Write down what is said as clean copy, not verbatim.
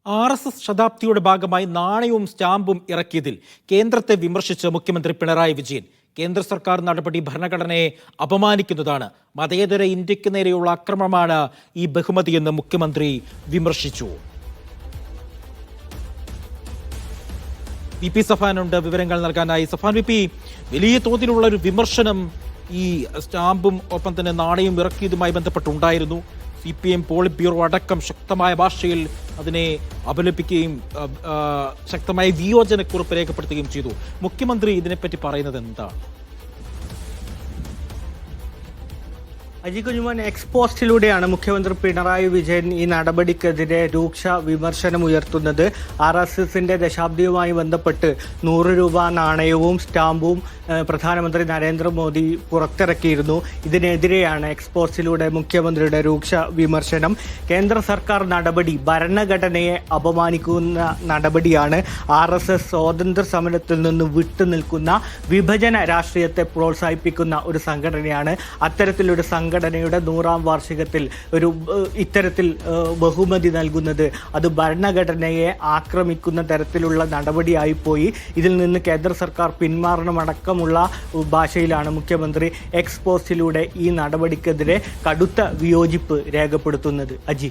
RSS ശതാബ്ദിയുടെ ഭാഗമായി നാണയവും സ്റ്റാമ്പും ഇറക്കിയതിൽ കേന്ദ്രത്തെ വിമർശിച്ച് മുഖ്യമന്ത്രി പിണറായി വിജയൻ. കേന്ദ്ര സർക്കാർ നടപടി ഭരണഘടനയെ അപമാനിക്കുന്നതാണ്, മതേതര ഇന്ത്യക്ക് നേരെയുള്ള ആക്രമണമാണ് ഈ ബഹുമതിയെന്ന് മുഖ്യമന്ത്രി വിമർശിച്ചു. VP സഫാനുണ്ട് വിവരങ്ങൾ നൽകാനായി. സഫാൻ VP, വലിയ തോതിലുള്ള ഒരു വിമർശനം ഈ സ്റ്റാമ്പും ഒപ്പം തന്നെ നാണയവും ഇറക്കിയതുമായി ബന്ധപ്പെട്ടുണ്ടായിരുന്നു. CPM പോളിറ്റ് ബ്യൂറോ അടക്കം ശക്തമായ ഭാഷയിൽ അതിനെ അപലപിക്കുകയും ശക്തമായ വിയോജനക്കുറിപ്പ് രേഖപ്പെടുത്തുകയും ചെയ്തു. മുഖ്യമന്ത്രി ഇതിനെപ്പറ്റി പറയുന്നത് എന്താണ്? അജി കുഞ്ഞുമോൻ, എക്സ്പോസ്റ്റിലൂടെയാണ് മുഖ്യമന്ത്രി പിണറായി വിജയൻ ഈ നടപടിക്കെതിരെ രൂക്ഷ വിമർശനം ഉയർത്തുന്നത്. RSSന്റെ ദശാബ്ദിയുമായി ബന്ധപ്പെട്ട് 100 രൂപ നാണയവും സ്റ്റാമ്പും പ്രധാനമന്ത്രി നരേന്ദ്രമോദി പുറത്തിറക്കിയിരുന്നു. ഇതിനെതിരെയാണ് എക്സ്പോസ്റ്റിലൂടെ മുഖ്യമന്ത്രിയുടെ രൂക്ഷ വിമർശനം. കേന്ദ്ര സർക്കാർ നടപടി ഭരണഘടനയെ അപമാനിക്കുന്ന നടപടിയാണ്. RSS സ്വാതന്ത്ര്യ സമരത്തിൽ നിന്ന് വിട്ടുനിൽക്കുന്ന വിഭജന രാഷ്ട്രീയത്തെ പ്രോത്സാഹിപ്പിക്കുന്ന ഒരു സംഘടനയാണ്. അത്തരത്തിലൊരു സംഘടനയുടെ 100ാം വാർഷികത്തിൽ ഇത്തരത്തിൽ ബഹുമതി നൽകുന്നത് അത് ഭരണഘടനയെ ആക്രമിക്കുന്ന തരത്തിലുള്ള നടപടിയായിപ്പോയി. ഇതിൽ നിന്ന് കേന്ദ്ര സർക്കാർ പിന്മാറണമടക്കമുള്ള ഭാഷയിലാണ് മുഖ്യമന്ത്രി എക്സ്പോസ്റ്റിലൂടെ ഈ നടപടിക്കെതിരെ കടുത്ത വിയോജിപ്പ് രേഖപ്പെടുത്തുന്നത്. അജി.